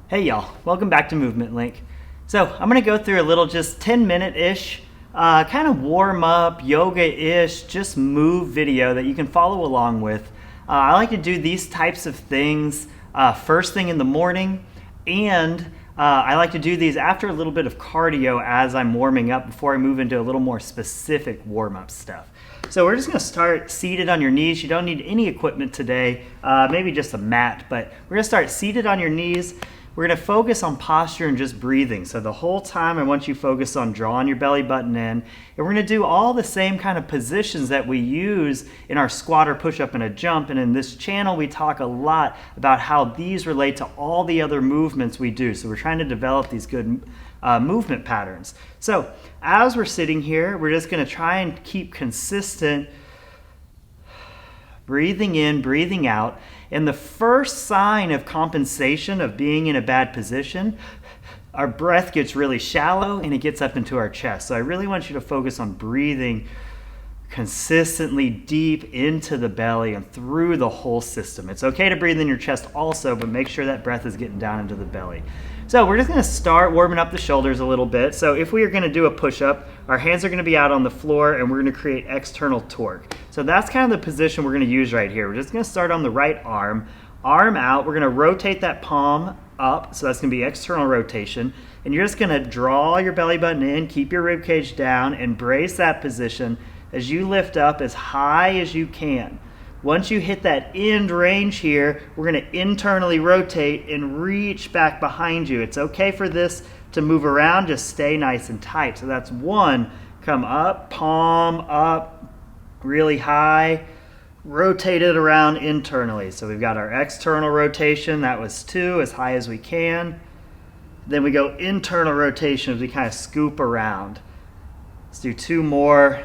Hey y'all, welcome back to Movement Link. So I'm going to go through a little just 10-minute-ish kind of warm up, yoga-ish, just move video that you can follow along with. I like to do these types of things first thing in the morning, and I like to do these after a little bit of cardio as I'm warming up before I move into a little more specific warm-up stuff. So we're just going to start seated on your knees. You don't need any equipment today, maybe just a mat, but we're going to start seated on your knees. We're going to focus on posture and just breathing. So the whole time I want you to focus on drawing your belly button in. And we're going to do all the same kind of positions that we use in our squat or push-up and a jump. And in this channel, we talk a lot about how these relate to all the other movements we do. So we're trying to develop these good movement patterns. So as we're sitting here, we're just going to try and keep consistent breathing in, breathing out. And the first sign of compensation of being in a bad position, our breath gets really shallow and it gets up into our chest. So I really want you to focus on breathing consistently deep into the belly and through the whole system. It's okay to breathe in your chest also, but make sure that breath is getting down into the belly. So we're just going to start warming up the shoulders a little bit. So if we are going to do a push-up, our hands are going to be out on the floor and we're going to create external torque. So that's kind of the position we're going to use right here. We're just going to start on the right arm out. We're going to rotate that palm up, so that's going to be external rotation. And you're just going to draw your belly button in, keep your rib cage down, and brace that position as you lift up as high as you can. Once you hit that end range here, we're going to internally rotate and reach back behind you. It's okay for this to move around, just stay nice and tight. So that's one, come up, palm up, really high, rotate it around internally. So we've got our external rotation, that was two, as high as we can. Then we go internal rotation as we kind of scoop around. Let's do two more,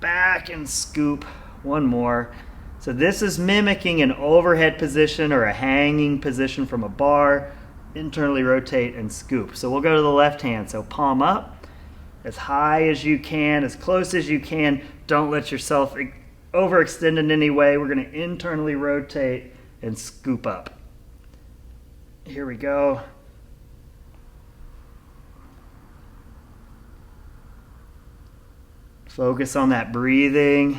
back and scoop. One more. So this is mimicking an overhead position or a hanging position from a bar. Internally rotate and scoop. So we'll go to the left hand. So palm up, as high as you can, as close as you can. Don't let yourself overextend in any way. We're going to internally rotate and scoop up. Here we go. Focus on that breathing.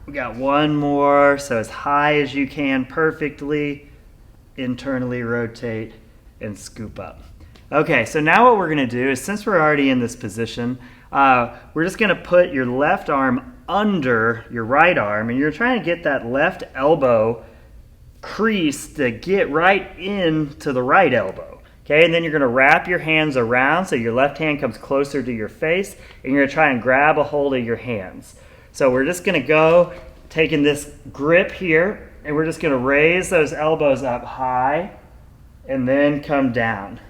We got one more, so as high as you can perfectly, internally rotate and scoop up. Okay, so now what we're going to do is, since we're already in this position, we're just going to put your left arm under your right arm, and you're trying to get that left elbow crease to get right into the right elbow. Okay, and then you're going to wrap your hands around so your left hand comes closer to your face, and you're going to try and grab a hold of your hands. So we're just going to go taking this grip here, and we're just going to raise those elbows up high and then come down.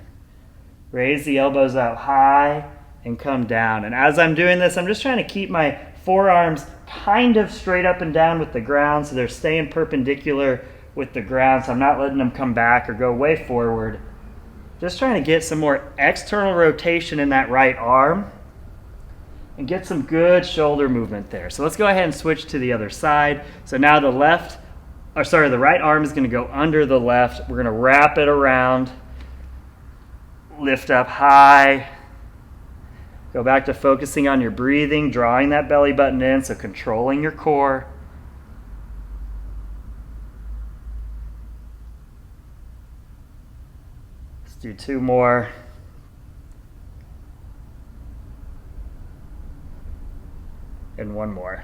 Raise the elbows up high and come down. And as I'm doing this, I'm just trying to keep my forearms kind of straight up and down with the ground so they're staying perpendicular with the ground, so I'm not letting them come back or go way forward. Just trying to get some more external rotation in that right arm and get some good shoulder movement there. So let's go ahead and switch to the other side. So now the right arm is going to go under the left. We're going to wrap it around, lift up high, go back to focusing on your breathing, drawing that belly button in, so controlling your core. Let's do two more. And one more.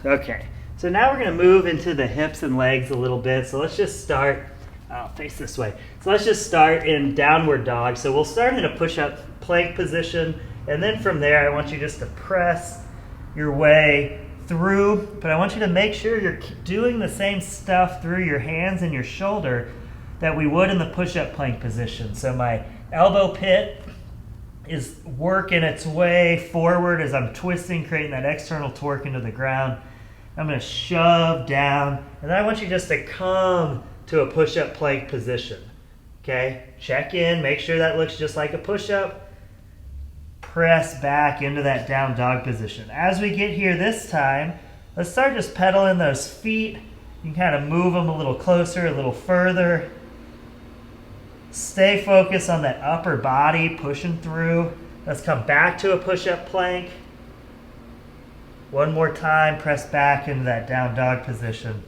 Okay, so now we're going to move into the hips and legs a little bit. So let's just start, I'll face this way. So let's just start in downward dog. So we'll start in a push-up plank position, and then from there I want you just to press your way through, but I want you to make sure you're doing the same stuff through your hands and your shoulder that we would in the push-up plank position. So my elbow pit is working its way forward as I'm twisting, creating that external torque into the ground. I'm going to shove down, and then I want you just to come to a push-up plank position. Okay, check in, make sure that looks just like a push-up. Press back into that down dog position. As we get here this time, Let's start just pedaling those feet. You can kind of move them a little closer, a little further. Stay focused on that upper body, pushing through. Let's come back to a push-up plank. One more time, press back into that down dog position.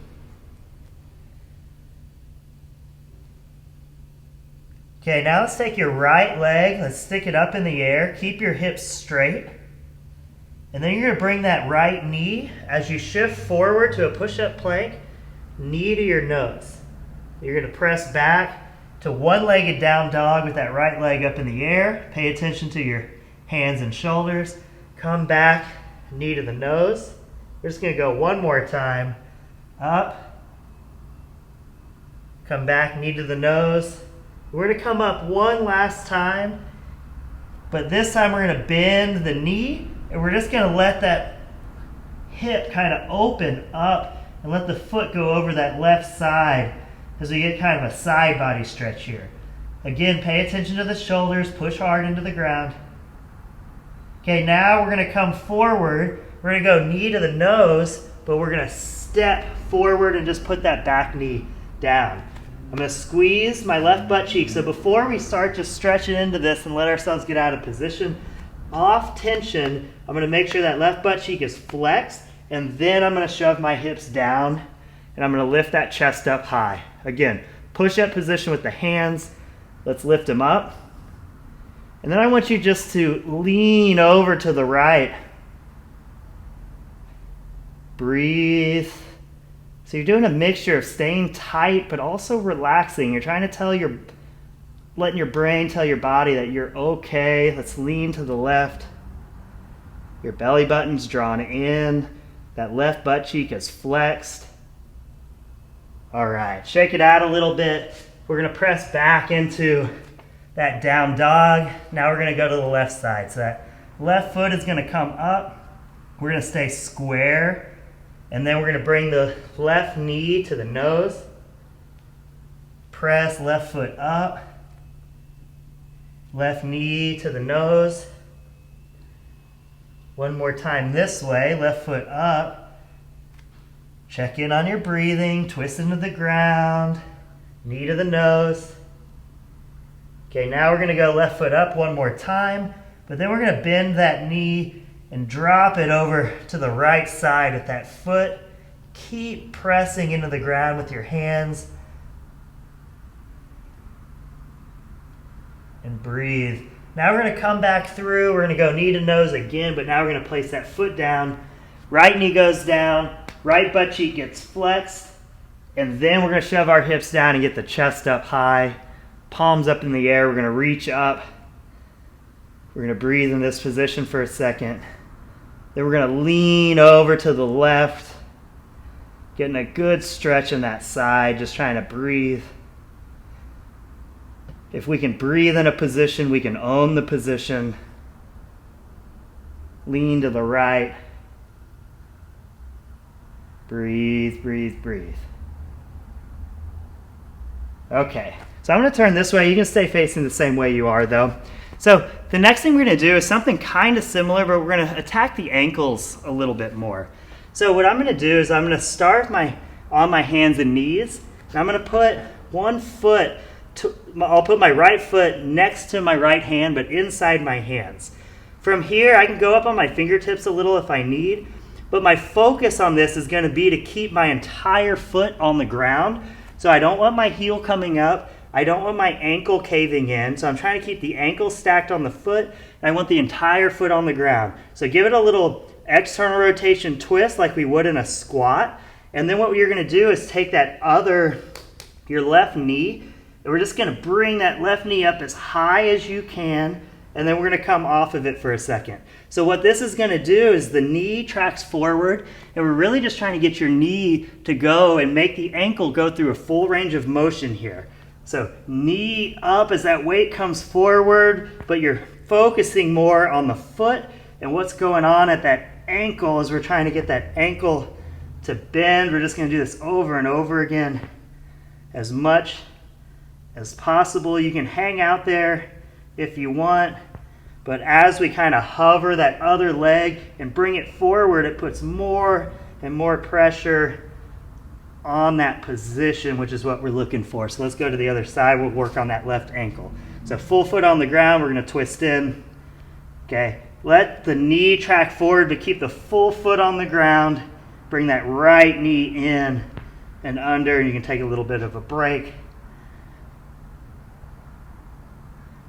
Okay, now let's take your right leg, let's stick it up in the air, keep your hips straight. And then you're going to bring that right knee, as you shift forward to a push-up plank, knee to your nose. You're going to press back to one-legged down dog with that right leg up in the air. Pay attention to your hands and shoulders. Come back, knee to the nose. We're just going to go one more time. Up. Come back, knee to the nose. We're going to come up one last time, but this time we're going to bend the knee, and we're just going to let that hip kind of open up and let the foot go over that left side as we get kind of a side body stretch here. Again, pay attention to the shoulders, push hard into the ground. Okay, now we're going to come forward. We're going to go knee to the nose, but we're going to step forward and just put that back knee down. I'm going to squeeze my left butt cheek. So before we start just stretching into this and let ourselves get out of position, off tension, I'm going to make sure that left butt cheek is flexed, and then I'm going to shove my hips down, and I'm going to lift that chest up high. Again, push-up position with the hands. Let's lift them up. And then I want you just to lean over to the right. Breathe. So you're doing a mixture of staying tight but also relaxing. You're trying to letting your brain tell your body that you're okay. Let's lean to the left. Your belly button's drawn in. That left butt cheek is flexed. All right, shake it out a little bit. We're gonna press back into that down dog. Now we're gonna go to the left side. So that left foot is gonna come up. We're gonna stay square. And then we're gonna bring the left knee to the nose. Press left foot up. Left knee to the nose. One more time this way, left foot up. Check in on your breathing, twist into the ground, knee to the nose. Okay, now we're gonna go left foot up one more time, but then we're gonna bend that knee and drop it over to the right side with that foot. Keep pressing into the ground with your hands. And breathe. Now we're gonna come back through, we're gonna go knee to nose again, but now we're gonna place that foot down. Right knee goes down, right butt cheek gets flexed, and then we're gonna shove our hips down and get the chest up high. Palms up in the air, we're gonna reach up. We're gonna breathe in this position for a second. Then we're gonna lean over to the left, getting a good stretch in that side, just trying to breathe. If we can breathe in a position, we can own the position. Lean to the right. Breathe, breathe, breathe. Okay, so I'm gonna turn this way. You can stay facing the same way you are though. So the next thing we're gonna do is something kind of similar, but we're gonna attack the ankles a little bit more. So what I'm gonna do is I'm gonna start on my hands and knees, and I'm gonna put one foot, I'll put my right foot next to my right hand, but inside my hands. From here, I can go up on my fingertips a little if I need, but my focus on this is gonna be to keep my entire foot on the ground. So I don't want my heel coming up. I don't want my ankle caving in. So I'm trying to keep the ankle stacked on the foot, and I want the entire foot on the ground. So give it a little external rotation twist like we would in a squat. And then what you're gonna do is take your left knee, and we're just gonna bring that left knee up as high as you can, and then we're gonna come off of it for a second. So what this is gonna do is the knee tracks forward, and we're really just trying to get your knee to go and make the ankle go through a full range of motion here. So knee up as that weight comes forward, but you're focusing more on the foot and what's going on at that ankle as we're trying to get that ankle to bend. We're just gonna do this over and over again as much as possible. You can hang out there if you want, but as we kind of hover that other leg and bring it forward, it puts more and more pressure on that position, which is what we're looking for. So let's go to the other side. We'll work on that left ankle. So full foot on the ground, we're going to twist in. Okay, let the knee track forward, but keep the full foot on the ground. Bring that right knee in and under, and you can take a little bit of a break.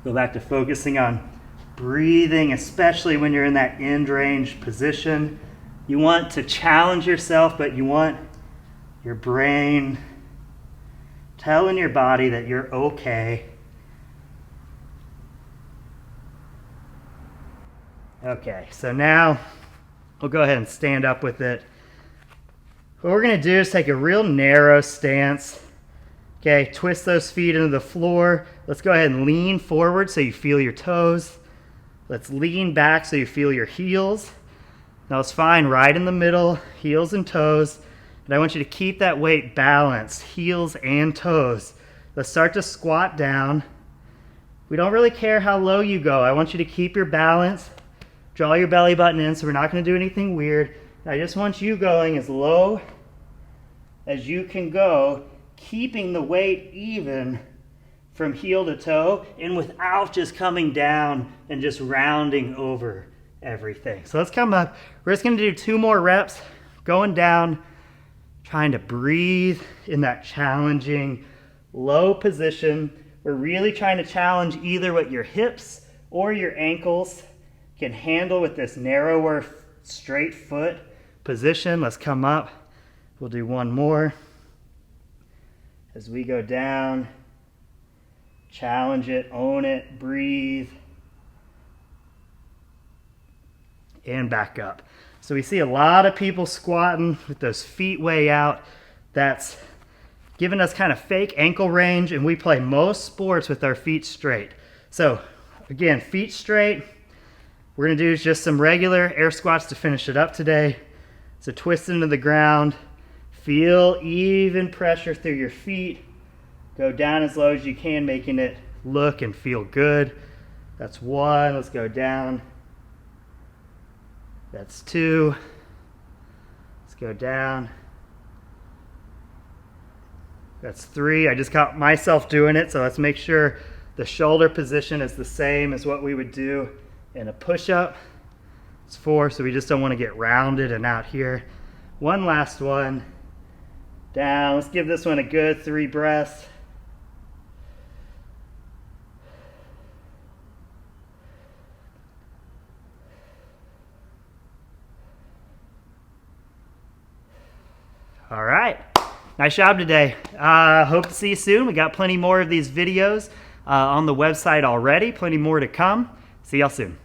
Go back to focusing on breathing, especially when you're in that end range position. You want to challenge yourself, but you want your brain telling your body that you're okay. Okay, so now we'll go ahead and stand up with it. What we're going to do is take a real narrow stance. Okay, twist those feet into the floor. Let's go ahead and lean forward so you feel your toes. Let's lean back so you feel your heels. Now it's fine right in the middle, heels and toes. And I want you to keep that weight balanced, heels and toes. Let's start to squat down. We don't really care how low you go. I want you to keep your balance. Draw your belly button in, so we're not going to do anything weird. I just want you going as low as you can go, keeping the weight even from heel to toe and without just coming down and just rounding over everything. So let's come up. We're just going to do 2 more reps, going down, trying to breathe in that challenging low position. We're really trying to challenge either what your hips or your ankles can handle with this narrower straight foot position. Let's come up. We'll do 1 more. As we go down, challenge it, own it, breathe, and back up. So we see a lot of people squatting with those feet way out. That's giving us kind of fake ankle range, and we play most sports with our feet straight. So again, feet straight. We're going to do just some regular air squats to finish it up today. So twist into the ground. Feel even pressure through your feet. Go down as low as you can, making it look and feel good. That's 1. Let's go down. That's 2. Let's go down. That's 3. I just caught myself doing it, so let's make sure the shoulder position is the same as what we would do in a push-up. It's 4, so we just don't want to get rounded and out here. 1 last one. Down. Let's give this one a good 3 breaths. All right. Nice job today. Hope to see you soon. We got plenty more of these videos on the website already. Plenty more to come. See y'all soon.